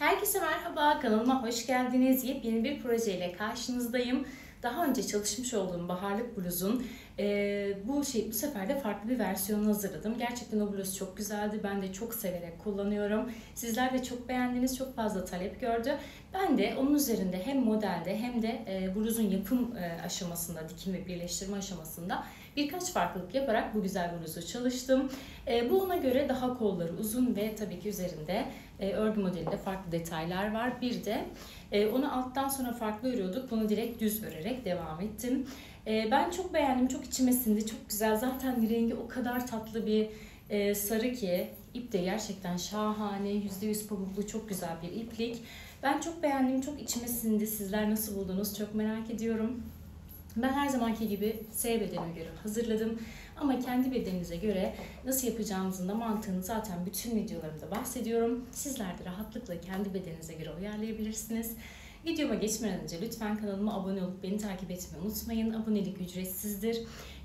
Herkese merhaba, kanalıma hoş geldiniz. Yepyeni bir projeyle karşınızdayım. Daha önce çalışmış olduğum baharlık bluzun bu sefer de farklı bir versiyonunu hazırladım. Gerçekten o bluz çok güzeldi. Ben de çok severek kullanıyorum. Sizler de çok beğendiniz, çok fazla talep gördü. Ben de onun üzerinde hem modelde hem de bluzun yapım aşamasında, dikim ve birleştirme aşamasında birkaç farklılık yaparak bu güzel bluzu çalıştım. Bu ona göre daha kolları uzun ve tabii ki üzerinde örgü modelinde farklı detaylar var. Bir de onu alttan sonra farklı örüyorduk. Bunu direkt düz örerek devam ettim. Ben çok beğendim. Çok içime sindi. Çok güzel. Zaten rengi o kadar tatlı bir sarı ki. İp de gerçekten şahane. %100 pamuklu çok güzel bir iplik. Ben çok beğendim. Çok içime sindi. Sizler nasıl buldunuz? Çok merak ediyorum. Ben her zamanki gibi S bedenine göre hazırladım. Ama kendi bedeninize göre nasıl yapacağınızın da mantığını zaten bütün videolarımda bahsediyorum. Sizler de rahatlıkla kendi bedeninize göre uyarlayabilirsiniz. Videoma geçmeden önce lütfen kanalıma abone olup beni takip etmeyi unutmayın. Abonelik ücretsizdir.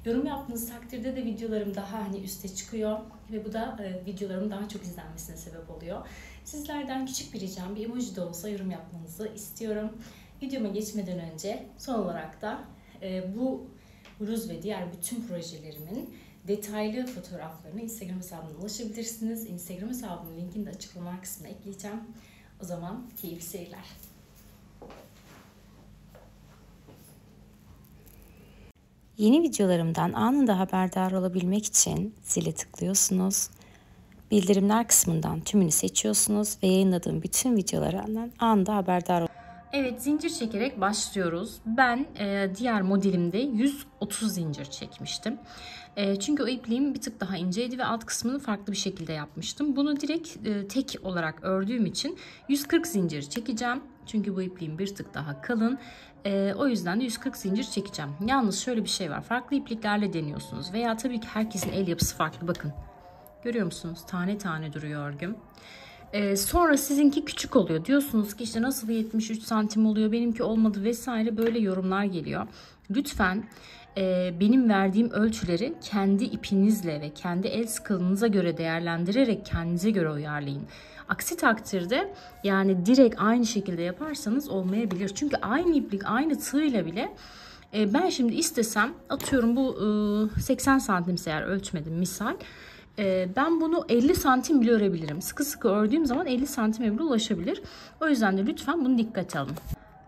Yorum yaptığınız takdirde de videolarım daha üste çıkıyor ve bu da videolarımın daha çok izlenmesine sebep oluyor. Sizlerden küçük bir ricam, bir emoji de olsa yorum yapmanızı istiyorum. Videoma geçmeden önce son olarak da bu bluz ve diğer bütün projelerimin detaylı fotoğraflarını Instagram hesabımdan ulaşabilirsiniz. Instagram hesabımın linkini de açıklama kısmına ekleyeceğim. O zaman keyifli seyirler. Yeni videolarımdan anında haberdar olabilmek için zile tıklıyorsunuz. Bildirimler kısmından tümünü seçiyorsunuz ve yayınladığım bütün videolardan anında haberdar olabilirsiniz. Evet, zincir çekerek başlıyoruz. Ben diğer modelimde 130 zincir çekmiştim. Çünkü o ipliğim bir tık daha inceydi ve alt kısmını farklı bir şekilde yapmıştım. Bunu direkt tek olarak ördüğüm için 140 zincir çekeceğim. Çünkü bu ipliğim bir tık daha kalın. O yüzden de 140 zincir çekeceğim. Yalnız şöyle bir şey var. Farklı ipliklerle deniyorsunuz. Veya tabii ki herkesin el yapısı farklı. Bakın. Görüyor musunuz? Tane tane duruyor örgüm. Sonra sizinki küçük oluyor. Diyorsunuz ki işte nasıl 73 santim oluyor, benimki olmadı vesaire, böyle yorumlar geliyor. Lütfen benim verdiğim ölçüleri kendi ipinizle ve kendi el sıkılığınıza göre değerlendirerek kendinize göre uyarlayın. Aksi takdirde yani direkt aynı şekilde yaparsanız olmayabilir. Çünkü aynı iplik aynı tığla bile ben şimdi istesem, atıyorum bu 80 santimse eğer, ölçmedim misal. Ben bunu 50 santim bile örebilirim. Sıkı sıkı ördüğüm zaman 50 santime bile ulaşabilir. O yüzden de lütfen bunu dikkate alın.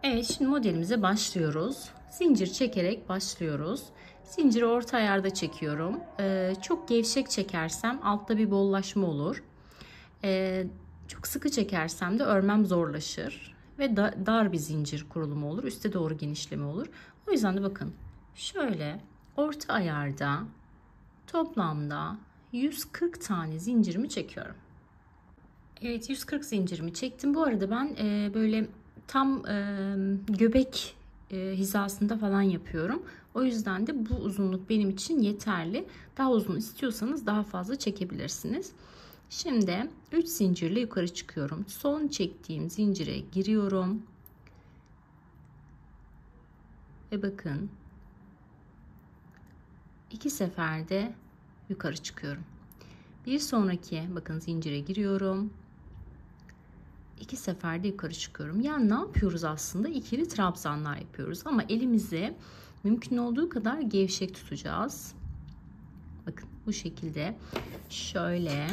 Evet, şimdi modelimize başlıyoruz. Zincir çekerek başlıyoruz. Zinciri orta ayarda çekiyorum. Çok gevşek çekersem altta bir bollaşma olur. Çok sıkı çekersem de örmem zorlaşır. Ve dar bir zincir kurulumu olur. Üste doğru genişleme olur. O yüzden de bakın şöyle orta ayarda toplamda 140 tane zincirimi çekiyorum. Evet, 140 zincirimi çektim. Bu arada ben böyle tam göbek hizasında falan yapıyorum. O yüzden de bu uzunluk benim için yeterli. Daha uzun istiyorsanız daha fazla çekebilirsiniz. Şimdi 3 zincirle yukarı çıkıyorum. Son çektiğim zincire giriyorum. Ve bakın 2 seferde yukarı çıkıyorum. Bir sonraki bakın zincire giriyorum. 2 seferde yukarı çıkıyorum. Yani ne yapıyoruz aslında? İkili trabzanlar yapıyoruz ama elimizi mümkün olduğu kadar gevşek tutacağız. Bakın bu şekilde şöyle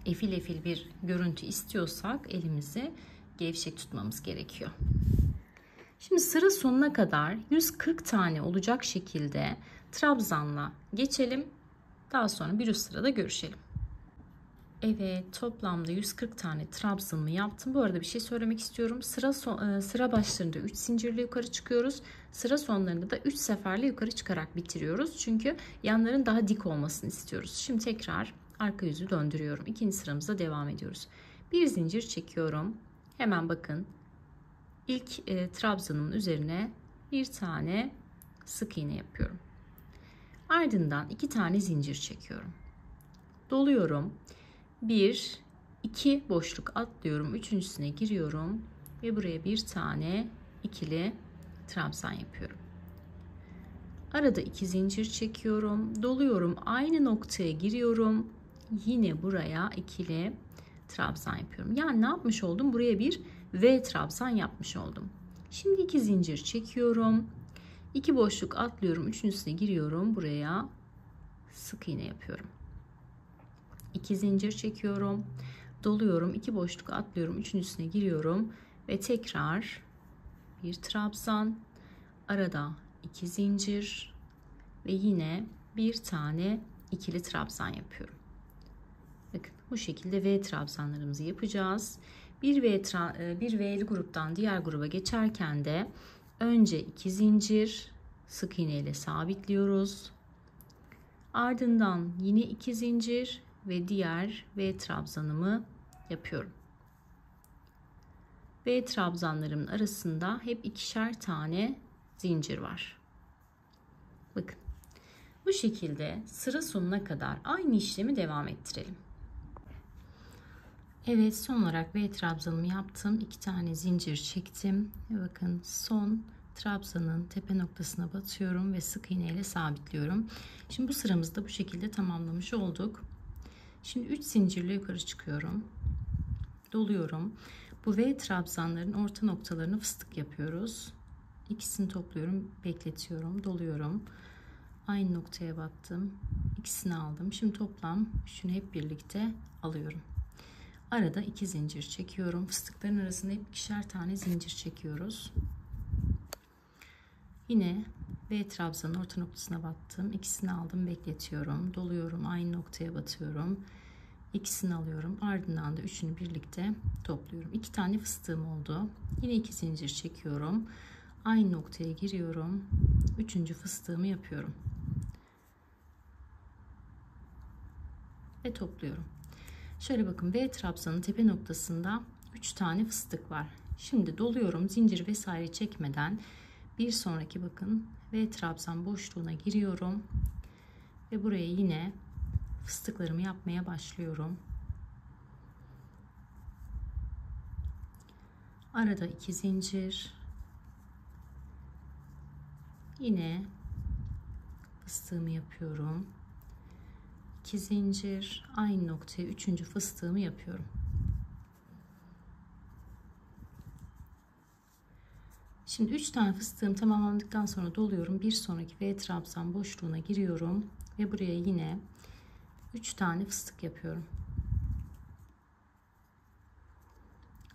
efil efil bir görüntü istiyorsak elimizi gevşek tutmamız gerekiyor. Şimdi sıra sonuna kadar 140 tane olacak şekilde trabzanla geçelim. Daha sonra bir üst sırada görüşelim. Evet, toplamda 140 tane trabzanımı yaptım. Bu arada bir şey söylemek istiyorum. Sıra başlarında 3 zincirle yukarı çıkıyoruz. Sıra sonlarında da 3 seferle yukarı çıkarak bitiriyoruz. Çünkü yanların daha dik olmasını istiyoruz. Şimdi tekrar arka yüzü döndürüyorum. İkinci sıramızda devam ediyoruz. Bir zincir çekiyorum. Hemen bakın. İlk trabzanımın üzerine bir tane sık iğne yapıyorum. Ardından 2 tane zincir çekiyorum. Doluyorum. 1, 2 boşluk atlıyorum. Üçüncüsüne giriyorum. Ve buraya bir tane ikili trabzan yapıyorum. Arada 2 zincir çekiyorum. Doluyorum. Aynı noktaya giriyorum. Yine buraya ikili trabzan yapıyorum. Yani ne yapmış oldum? Buraya bir V trabzan yapmış oldum. Şimdi 2 zincir çekiyorum. 2 boşluk atlıyorum. Üçüncüsüne giriyorum. Buraya sık iğne yapıyorum. 2 zincir çekiyorum. Doluyorum. 2 boşluk atlıyorum. Üçüncüsüne giriyorum. Ve tekrar bir trabzan. Arada 2 zincir. Ve yine bir tane ikili trabzan yapıyorum. Bakın bu şekilde V trabzanlarımızı yapacağız. Bir V'li gruptan diğer gruba geçerken de önce 2 zincir sık iğne ile sabitliyoruz. Ardından yine 2 zincir ve diğer V trabzanımı yapıyorum. V trabzanlarımın arasında hep ikişer tane zincir var. Bakın bu şekilde sıra sonuna kadar aynı işlemi devam ettirelim. Evet, son olarak V trabzanımı yaptım. 2 tane zincir çektim. Ve bakın son trabzanın tepe noktasına batıyorum ve sık iğne ile sabitliyorum. Şimdi bu sıramızı da bu şekilde tamamlamış olduk. Şimdi 3 zincirle yukarı çıkıyorum. Doluyorum. Bu V trabzanların orta noktalarını fıstık yapıyoruz. İkisini topluyorum, bekletiyorum, doluyorum. Aynı noktaya battım. İkisini aldım. Şimdi toplam üçünü hep birlikte alıyorum. Arada 2 zincir çekiyorum. Fıstıkların arasında hep ikişer tane zincir çekiyoruz. Yine V trabzanın orta noktasına battım. İkisini aldım, bekletiyorum. Doluyorum. Aynı noktaya batıyorum. İkisini alıyorum. Ardından da üçünü birlikte topluyorum. 2 tane fıstığım oldu. Yine 2 zincir çekiyorum. Aynı noktaya giriyorum. 3. fıstığımı yapıyorum. Ve topluyorum. Şöyle bakın, V trabzanın tepe noktasında 3 tane fıstık var. Şimdi doluyorum, zincir vesaire çekmeden bir sonraki bakın V trabzan boşluğuna giriyorum ve buraya yine fıstıklarımı yapmaya başlıyorum. Arada 2 zincir, yine fıstığımı yapıyorum. 2 zincir, aynı noktaya 3. fıstığımı yapıyorum. Şimdi 3 tane fıstığım tamamlandıktan sonra doluyorum. Bir sonraki V trabzan boşluğuna giriyorum ve buraya yine 3 tane fıstık yapıyorum.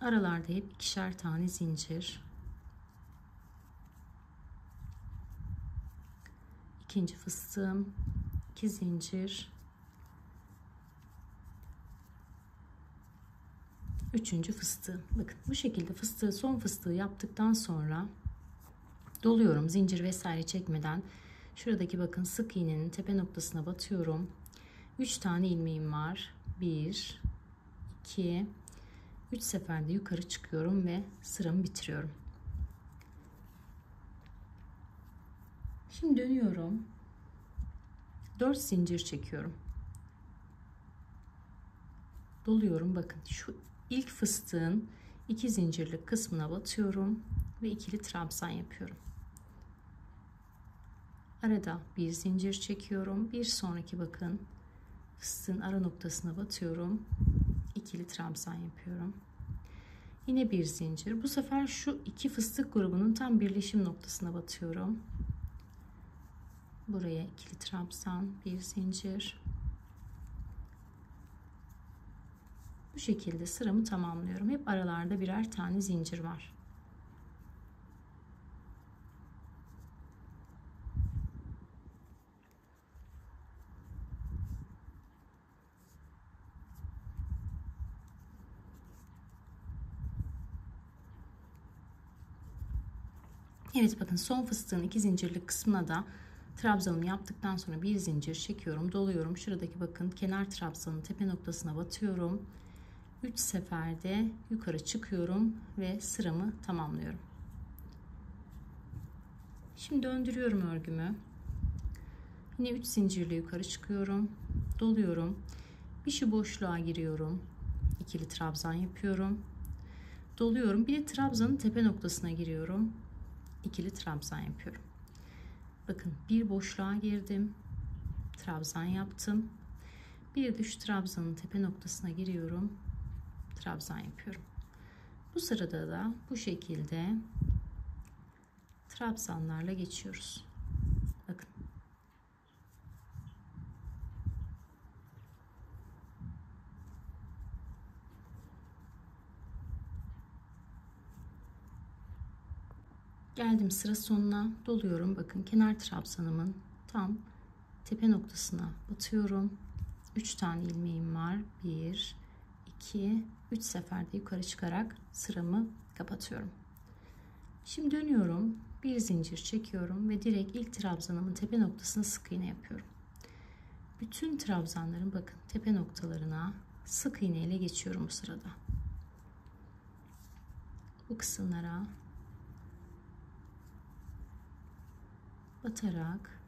Aralarda hep ikişer tane zincir. İkinci fıstığım, 2 zincir. 3. fıstığı. Bakın bu şekilde fıstığı, son fıstığı yaptıktan sonra doluyorum, zincir vesaire çekmeden. Şuradaki bakın sık iğnenin tepe noktasına batıyorum. 3 tane ilmeğim var. 1 2 3 seferde yukarı çıkıyorum ve sıramı bitiriyorum. Şimdi dönüyorum. 4 zincir çekiyorum. Doluyorum. Bakın şu İlk fıstığın 2 zincirlik kısmına batıyorum ve ikili trabzan yapıyorum. Arada bir zincir çekiyorum. Bir sonraki bakın fıstığın ara noktasına batıyorum. İkili trabzan yapıyorum. Yine bir zincir. Bu sefer şu iki fıstık grubunun tam birleşim noktasına batıyorum. Buraya ikili trabzan, bir zincir. Bu şekilde sıramı tamamlıyorum. Hep aralarda birer tane zincir var. Evet, bakın son fıstığın 2 zincirlik kısmına da trabzanımı yaptıktan sonra bir zincir çekiyorum, doluyorum. Şuradaki bakın kenar trabzanın tepe noktasına batıyorum. 3 seferde yukarı çıkıyorum ve sıramı tamamlıyorum. Şimdi döndürüyorum örgümü. Yine 3 zincirle yukarı çıkıyorum. Doluyorum. Bir şu boşluğa giriyorum. İkili trabzan yapıyorum. Doluyorum. Bir de trabzanın tepe noktasına giriyorum. İkili trabzan yapıyorum. Bakın bir boşluğa girdim. Trabzan yaptım. Bir de şu trabzanın tepe noktasına giriyorum. trabzan yapıyorum. Bu sırada da bu şekilde trabzanlarla geçiyoruz. Bakın. Geldim sıra sonuna, doluyorum. Bakın kenar trabzanımın tam tepe noktasına batıyorum. 3 tane ilmeğim var. 1, 2, 3 seferde yukarı çıkarak sıramı kapatıyorum. Şimdi dönüyorum. Bir zincir çekiyorum ve direkt ilk trabzanımın tepe noktasına sık iğne yapıyorum. Bütün trabzanların bakın tepe noktalarına sık iğne ile geçiyorum bu sırada. Bu kısımlara batarak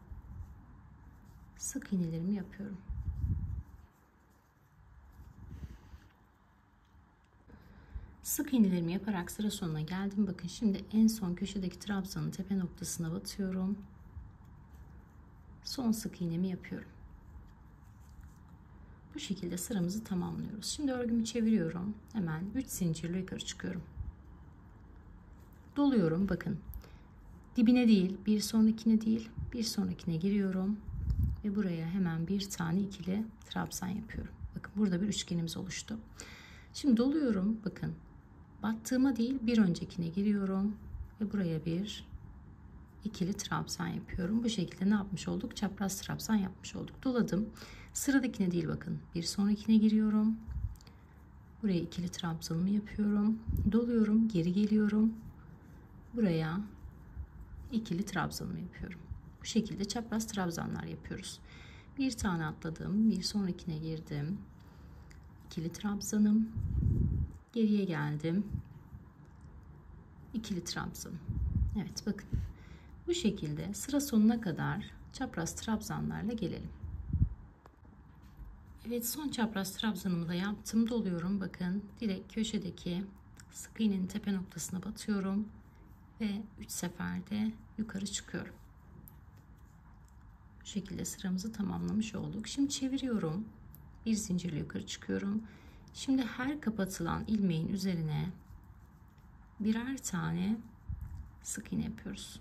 sık iğnelerimi yapıyorum. Sık iğnelerimi yaparak sıra sonuna geldim. Bakın şimdi en son köşedeki trabzanın tepe noktasına batıyorum. Son sık iğnemi yapıyorum. Bu şekilde sıramızı tamamlıyoruz. Şimdi örgümü çeviriyorum. Hemen 3 zincirle yukarı çıkıyorum. Doluyorum. Bakın dibine değil, bir sonrakine değil, bir sonrakine giriyorum ve buraya hemen bir tane ikili trabzan yapıyorum. Bakın burada bir üçgenimiz oluştu. Şimdi doluyorum. Bakın battığıma değil, bir öncekine giriyorum ve buraya bir ikili trabzan yapıyorum. Bu şekilde ne yapmış olduk? Çapraz trabzan yapmış olduk. Doladım. Sıradakine değil, bakın bir sonrakine giriyorum. Buraya ikili trabzanımı yapıyorum. Doluyorum, geri geliyorum. Buraya ikili trabzanımı yapıyorum. Bu şekilde çapraz trabzanlar yapıyoruz. Bir tane atladım, bir sonrakine girdim. İkili trabzanım. Geriye geldim. İkili trabzanım. Evet, bakın. Bu şekilde sıra sonuna kadar çapraz trabzanlarla gelelim. Evet, son çapraz trabzanımı da yaptım. Doluyorum. Bakın direkt köşedeki sık iğnenin tepe noktasına batıyorum ve 3 seferde yukarı çıkıyorum. Bu şekilde sıramızı tamamlamış olduk. Şimdi çeviriyorum. Bir zincirle yukarı çıkıyorum. Şimdi her kapatılan ilmeğin üzerine birer tane sık iğne yapıyoruz.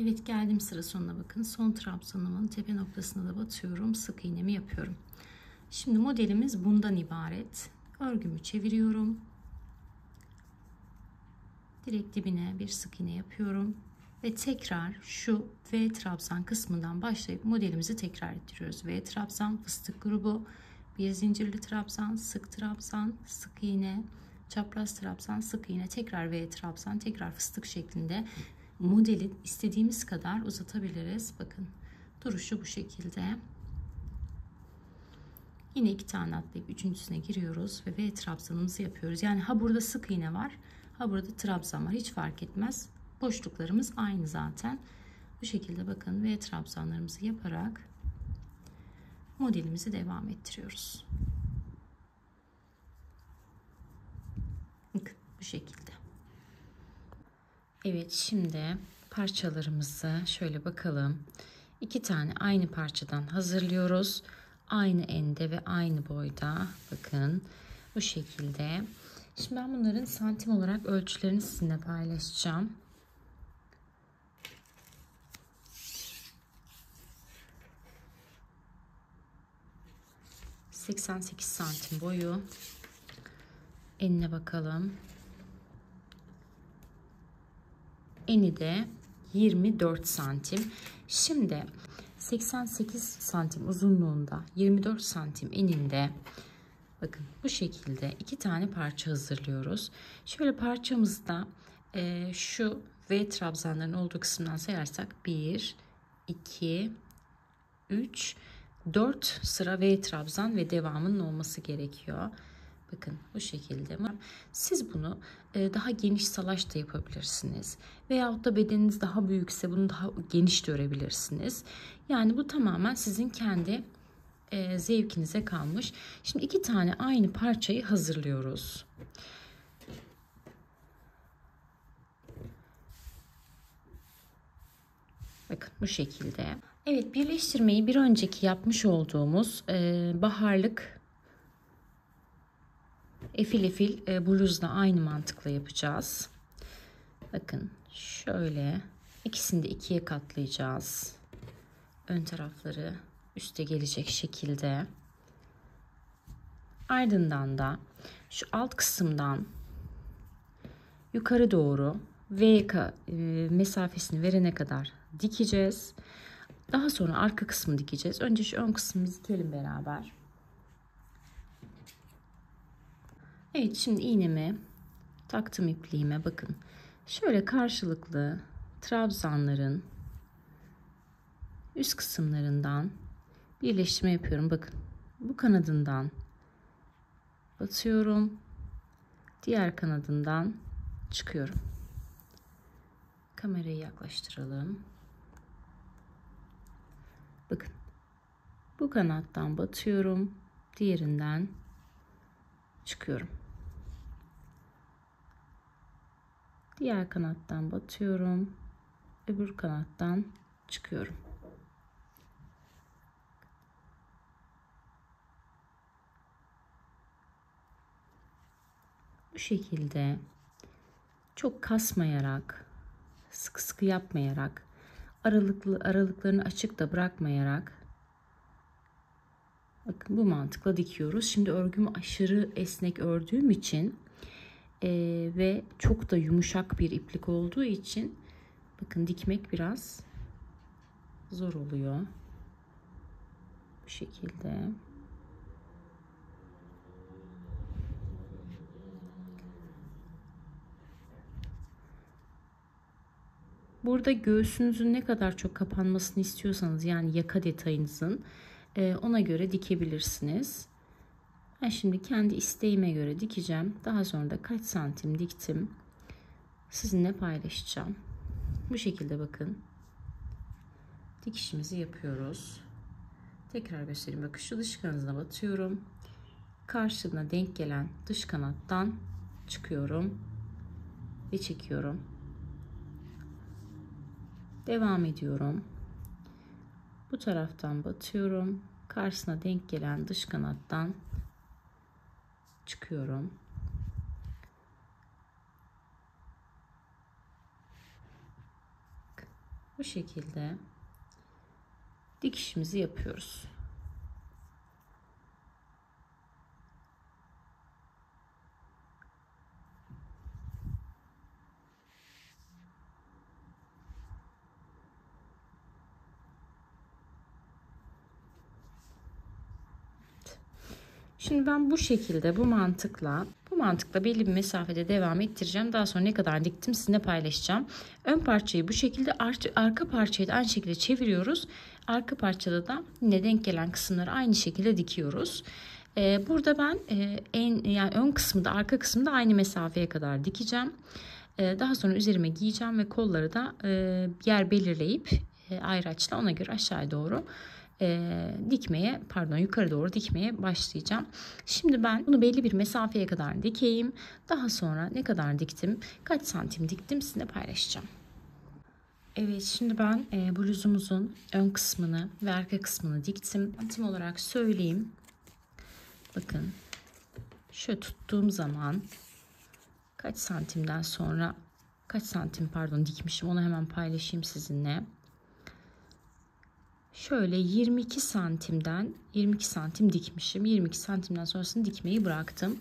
Evet, geldim sıra sonuna. Bakın son trabzanımın tepe noktasına da batıyorum. Sık iğnemi yapıyorum. Şimdi modelimiz bundan ibaret. Örgümü çeviriyorum. Direkt dibine bir sık iğne yapıyorum. Ve tekrar şu V trabzan kısmından başlayıp modelimizi tekrar ettiriyoruz. V trabzan, fıstık grubu, bir zincirli trabzan, sık trabzan, sık iğne, çapraz trabzan, sık iğne, tekrar V trabzan, tekrar fıstık şeklinde modeli istediğimiz kadar uzatabiliriz. Bakın duruşu bu şekilde. Yine 2 tane atlayıp üçüncüsüne giriyoruz ve V trabzanımızı yapıyoruz. Yani ha burada sık iğne var, ha burada trabzan var, hiç fark etmez. Boşluklarımız aynı zaten. Bu şekilde bakın V trabzanlarımızı yaparak modelimizi devam ettiriyoruz. Bakın bu şekilde. Evet, şimdi parçalarımızı şöyle bakalım. 2 tane aynı parçadan hazırlıyoruz. Aynı ende ve aynı boyda. Bakın bu şekilde. Şimdi ben bunların santim olarak ölçülerini sizinle paylaşacağım. ...88 santim boyu. Enine bakalım. Eni de 24 santim. Şimdi 88 santim uzunluğunda, 24 santim eninde bakın bu şekilde 2 tane parça hazırlıyoruz. Şöyle parçamızda şu V trabzanların olduğu kısımdan sayarsak 1, 2, 3, 4 sıra V trabzan ve devamının olması gerekiyor. Bakın bu şekilde. Siz bunu daha geniş salaş da yapabilirsiniz. Veyahut da bedeniniz daha büyükse bunu daha geniş de örebilirsiniz. Yani bu tamamen sizin kendi zevkinize kalmış. Şimdi 2 tane aynı parçayı hazırlıyoruz. Bakın bu şekilde. Evet, birleştirmeyi bir önceki yapmış olduğumuz baharlık efil bluzla aynı mantıkla yapacağız. Bakın şöyle ikisini de ikiye katlayacağız. Ön tarafları üste gelecek şekilde. Ardından da şu alt kısımdan yukarı doğru V yaka mesafesini verene kadar dikeceğiz. Daha sonra arka kısmı dikeceğiz. Önce şu ön kısmını dikelim beraber. Evet, şimdi iğnemi taktım ipliğime. Bakın şöyle karşılıklı trabzanların üst kısımlarından birleştirme yapıyorum. Bakın bu kanadından batıyorum. Diğer kanadından çıkıyorum. Kamerayı yaklaştıralım. Bakın bu kanattan batıyorum. Diğerinden çıkıyorum. Diğer kanattan batıyorum. Öbür kanattan çıkıyorum. Bu şekilde çok kasmayarak, sıkı sıkı yapmayarak, aralıklarını açık da bırakmayarak, bakın bu mantıkla dikiyoruz. Şimdi örgümü aşırı esnek ördüğüm için ve çok da yumuşak bir iplik olduğu için bakın dikmek biraz zor oluyor. Bu şekilde. Burada göğsünüzün ne kadar çok kapanmasını istiyorsanız, yani yaka detayınızın, ona göre dikebilirsiniz. Ben şimdi kendi isteğime göre dikeceğim. Daha sonra da kaç santim diktim sizinle paylaşacağım. Bu şekilde bakın. Dikişimizi yapıyoruz. Tekrar göstereyim. Bakın şu dış kanadına batıyorum. Karşına denk gelen dış kanattan çıkıyorum ve çekiyorum. Devam ediyorum. Bu taraftan batıyorum. Karşısına denk gelen dış kanattan çıkıyorum. Bu şekilde dikişimizi yapıyoruz. Şimdi ben bu şekilde bu mantıkla belli bir mesafede devam ettireceğim. Daha sonra ne kadar diktim sizinle paylaşacağım. Ön parçayı bu şekilde, arka parçayı da aynı şekilde çeviriyoruz. Arka parçada da yine denk gelen kısımları aynı şekilde dikiyoruz. Burada ben yani ön kısmında arka kısmında aynı mesafeye kadar dikeceğim. Daha sonra üzerime giyeceğim ve kolları da yer belirleyip ayraçla ona göre aşağıya doğru yukarı doğru dikmeye başlayacağım. Şimdi ben bunu belli bir mesafeye kadar dikeyim. Daha sonra ne kadar diktim, kaç santim diktim sizinle paylaşacağım. Evet, şimdi ben bluzumuzun ön kısmını ve arka kısmını diktim. Santim olarak söyleyeyim. Bakın şöyle tuttuğum zaman kaç santim dikmişim, onu hemen paylaşayım sizinle. Şöyle 22 santim dikmişim. 22 santimden sonrasını dikmeyi bıraktım.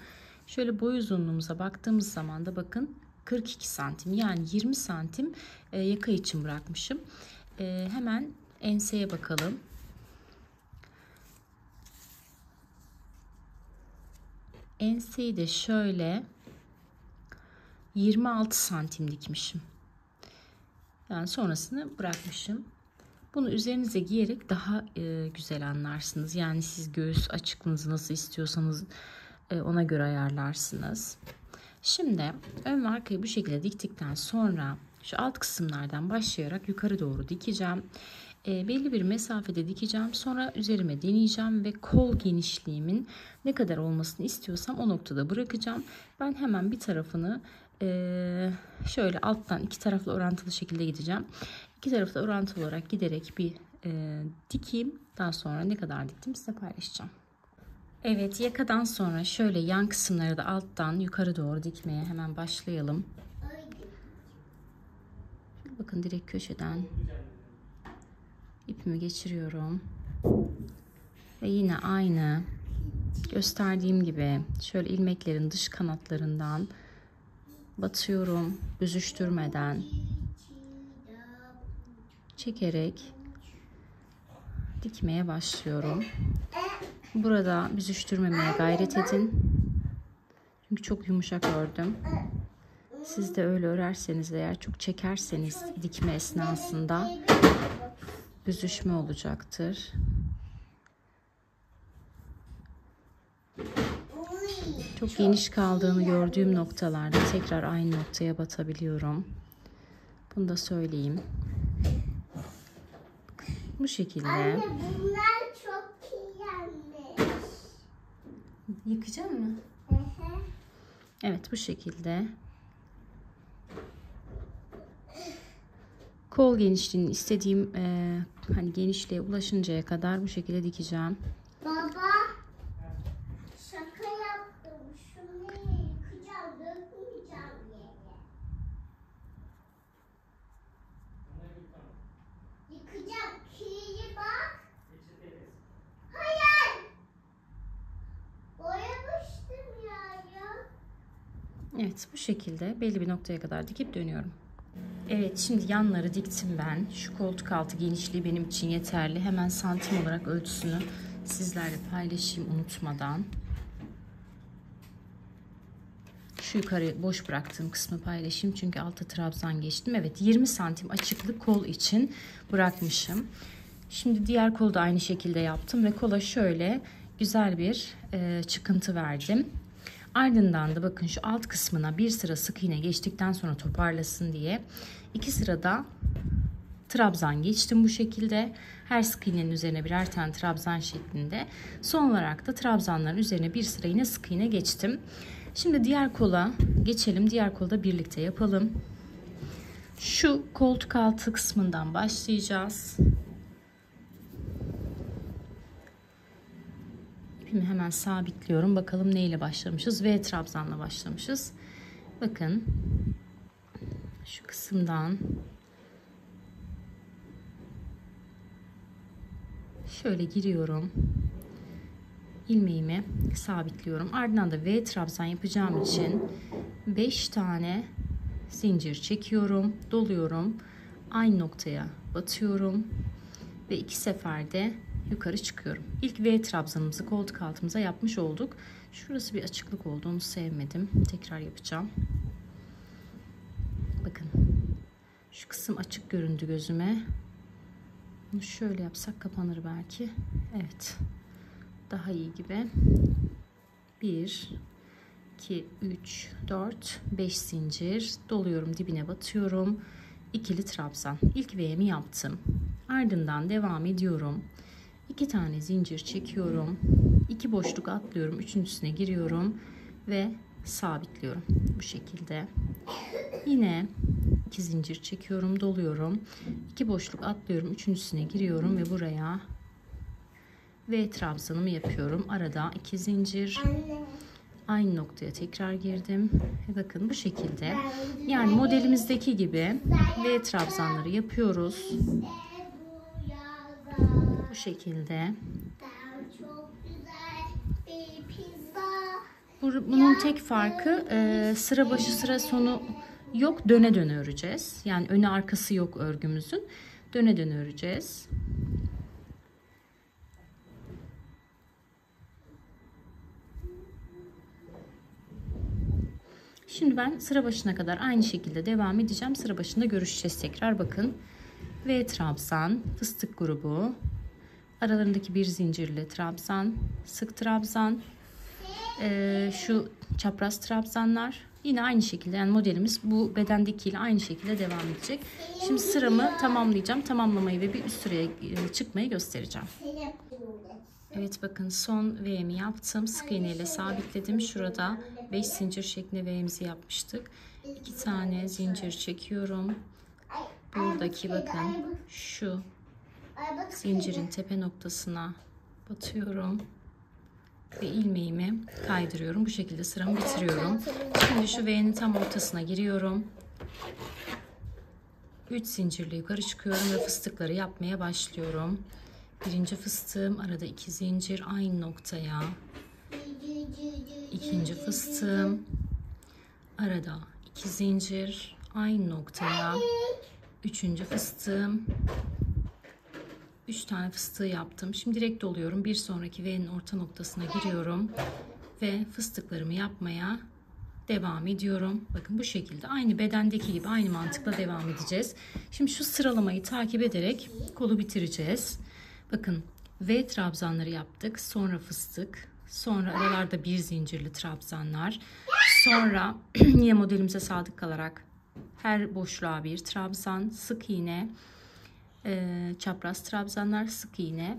Şöyle boy uzunluğumuza baktığımız zaman da bakın 42 santim, yani 20 santim yaka için bırakmışım. Hemen enseye bakalım. Enseyi de şöyle 26 santim dikmişim. Yani sonrasını bırakmışım. Bunu üzerinize giyerek daha güzel anlarsınız. Yani siz göğüs açıklığınızı nasıl istiyorsanız ona göre ayarlarsınız. Şimdi ön ve arkayı bu şekilde diktikten sonra şu alt kısımlardan başlayarak yukarı doğru dikeceğim. Belli bir mesafede dikeceğim. Sonra üzerime deneyeceğim ve kol genişliğimin ne kadar olmasını istiyorsam o noktada bırakacağım. Ben hemen bir tarafını şöyle alttan iki taraflı orantılı şekilde gideceğim. İki taraflı orantılı olarak giderek bir dikeyim. Daha sonra ne kadar diktim size paylaşacağım. Evet, yakadan sonra şöyle yan kısımları da alttan yukarı doğru dikmeye hemen başlayalım. Bakın direkt köşeden ipimi geçiriyorum. Ve yine aynı gösterdiğim gibi şöyle ilmeklerin dış kanatlarından batıyorum. Büzüştürmeden çekerek dikmeye başlıyorum. Burada büzüştürmemeye gayret edin. Çünkü çok yumuşak ördüm. Siz de öyle örerseniz eğer çok çekerseniz dikme esnasında büzüşme olacaktır. Çok geniş kaldığını gördüğüm noktalarda tekrar aynı noktaya batabiliyorum. Bunu da söyleyeyim. Bu şekilde. Anne bunlar çok kirlenmiş. Yıkayacak mı? Evet, bu şekilde. Kol genişliğini istediğim hani genişliğe ulaşıncaya kadar bu şekilde dikeceğim. Baba şaka yaptım. Şunu yıkacağım, dökmeyeceğim yere. Yıkacağım. Kirli bak. Hayır. Boyamıştım ya. Evet, bu şekilde belli bir noktaya kadar dikip dönüyorum. Evet, şimdi yanları diktim ben. Şu koltuk altı genişliği benim için yeterli. Hemen santim olarak ölçüsünü sizlerle paylaşayım unutmadan. Şu yukarı boş bıraktığım kısmı paylaşayım. Çünkü altta trabzan geçtim. Evet, 20 santim açıklık kol için bırakmışım. Şimdi diğer kolu da aynı şekilde yaptım. Ve kola şöyle güzel bir çıkıntı verdim. Ardından da bakın şu alt kısmına bir sıra sık iğne geçtikten sonra toparlasın diye 2 sırada trabzan geçtim bu şekilde. Her sık iğnenin üzerine birer tane trabzan şeklinde. Son olarak da trabzanların üzerine bir sıra yine sık iğne geçtim. Şimdi diğer kola geçelim. Diğer kolu da birlikte yapalım. Şu koltuk altı kısmından başlayacağız. İpimi hemen sabitliyorum. Bakalım neyle başlamışız? V trabzanla başlamışız. Bakın şu kısımdan şöyle giriyorum. İlmeğimi sabitliyorum. Ardından da V trabzan yapacağım için 5 tane zincir çekiyorum. Doluyorum. Aynı noktaya batıyorum. Ve 2 seferde yukarı çıkıyorum. İlk V trabzanımızı koltuk altımıza yapmış olduk. Şurası bir açıklık oldu. Onu sevmedim. Tekrar yapacağım. Bakın. Şu kısım açık göründü gözüme. Bunu şöyle yapsak kapanır belki. Evet. Daha iyi gibi. 1 2 3 4 5 zincir doluyorum, dibine batıyorum. İkili trabzan. İlk V'mi yaptım. Ardından devam ediyorum. 2 tane zincir çekiyorum. 2 boşluk atlıyorum. Üçüncüsüne giriyorum ve sabitliyorum. Bu şekilde. Yine 2 zincir çekiyorum, doluyorum. 2 boşluk atlıyorum. Üçüncüsüne giriyorum ve buraya V trabzanımı yapıyorum. Arada 2 zincir. Aynı noktaya tekrar girdim. Bakın bu şekilde. Yani modelimizdeki gibi V trabzanları yapıyoruz. Bu şekilde. Bunun tek farkı sıra başı sıra sonu yok. Döne döne öreceğiz. Yani önü arkası yok örgümüzün. Döne döne öreceğiz. Şimdi ben sıra başına kadar aynı şekilde devam edeceğim. Sıra başında görüşeceğiz tekrar. Bakın. V trabzan, fıstık grubu, aralarındaki bir zincirli trabzan, sık trabzan, şu çapraz trabzanlar. Yine aynı şekilde, yani modelimiz bu bedendekiyle aynı şekilde devam edecek. Şimdi sıramı tamamlayacağım. Tamamlamayı ve bir üst sıraya çıkmayı göstereceğim. Evet, bakın son V'mi yaptım. Sık iğne ile sabitledim. Şurada 5 zincir şeklinde V'mizi yapmıştık. 2 tane zincir çekiyorum. Buradaki bakın şu zincirin tepe noktasına batıyorum ve ilmeğimi kaydırıyorum. Bu şekilde sıramı bitiriyorum. Şimdi şu V'nin tam ortasına giriyorum. 3 zincirle yukarı çıkıyorum ve fıstıkları yapmaya başlıyorum. Birinci fıstığım, arada 2 zincir aynı noktaya. İkinci fıstığım, arada 2 zincir aynı noktaya. Üçüncü fıstığım, 3 tane fıstığı yaptım. Şimdi direkt doluyorum. Bir sonraki V'nin orta noktasına giriyorum ve fıstıklarımı yapmaya devam ediyorum. Bakın bu şekilde aynı bedendeki gibi aynı mantıkla devam edeceğiz. Şimdi şu sıralamayı takip ederek kolu bitireceğiz. Bakın V trabzanları yaptık. Sonra fıstık. Sonra aralarda bir zincirli trabzanlar. Sonra yine modelimize sadık kalarak her boşluğa bir trabzan, sık iğne, çapraz trabzanlar, sık iğne,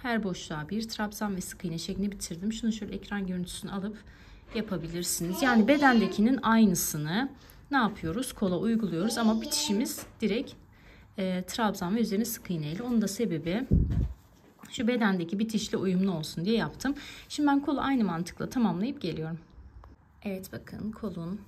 her boşluğa bir trabzan ve sık iğne şeklinde bitirdim. Şunu şöyle ekran görüntüsünü alıp yapabilirsiniz. Yani bedendekinin aynısını ne yapıyoruz? Kola uyguluyoruz ama bitişimiz direkt trabzan ve üzerine sık iğne ile. Onun da sebebi şu bedendeki bitişle uyumlu olsun diye yaptım. Şimdi ben kolu aynı mantıkla tamamlayıp geliyorum. Evet bakın kolun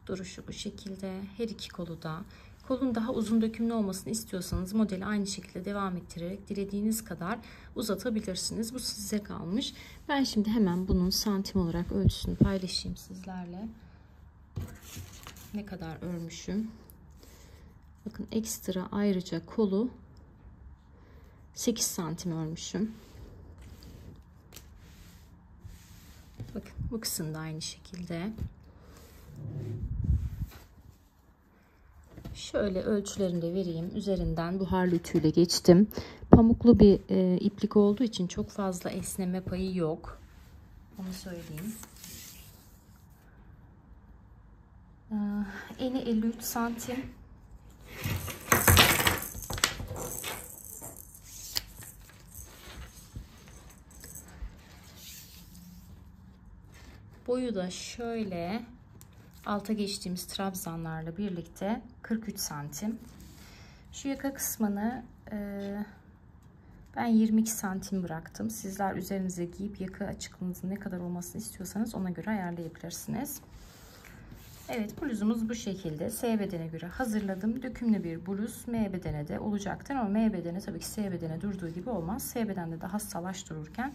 duruşu bu şekilde. Her iki kolu da. Kolun daha uzun dökümlü olmasını istiyorsanız modeli aynı şekilde devam ettirerek dilediğiniz kadar uzatabilirsiniz. Bu size kalmış. Ben şimdi hemen bunun santim olarak ölçüsünü paylaşayım sizlerle. Ne kadar örmüşüm. Bakın ekstra ayrıca kolu 8 santim örmüşüm. Bakın bu kısım da aynı şekilde. Şöyle ölçülerini de vereyim. Üzerinden buharlı ütüyle geçtim. Pamuklu bir iplik olduğu için çok fazla esneme payı yok. Onu söyleyeyim. Eni 53 santim. Boyu da şöyle alta geçtiğimiz trabzanlarla birlikte 43 santim. Şu yaka kısmını ben 22 santim bıraktım. Sizler üzerinize giyip yaka açıklığınızın ne kadar olmasını istiyorsanız ona göre ayarlayabilirsiniz. Evet, bluzumuz bu şekilde. S bedene göre hazırladım. Dökümlü bir bluz. M bedene de olacaktır ama M bedene tabii ki S bedene durduğu gibi olmaz. S bedende daha salaş dururken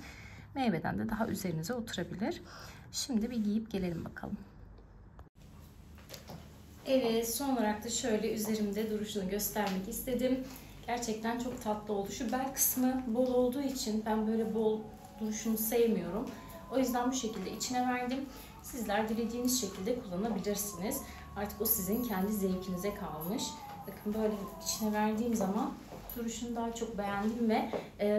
M bedende daha üzerinize oturabilir. Şimdi bir giyip gelelim bakalım. Evet, son olarak da şöyle üzerimde duruşunu göstermek istedim. Gerçekten çok tatlı oldu. Şu bel kısmı bol olduğu için ben böyle bol duruşunu sevmiyorum. O yüzden bu şekilde içine verdim. Sizler dilediğiniz şekilde kullanabilirsiniz. Artık o sizin kendi zevkinize kalmış. Bakın böyle içine verdiğim zaman duruşunu daha çok beğendim ve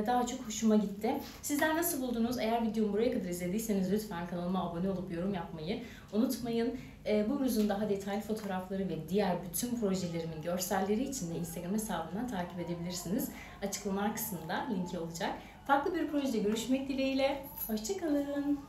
daha çok hoşuma gitti. Sizler nasıl buldunuz? Eğer videomu buraya kadar izlediyseniz lütfen kanalıma abone olup yorum yapmayı unutmayın. Bu bluzun daha detaylı fotoğrafları ve diğer bütün projelerimin görselleri için de Instagram hesabından takip edebilirsiniz. Açıklamalar kısmında linki olacak. Farklı bir projede görüşmek dileğiyle. Hoşça kalın.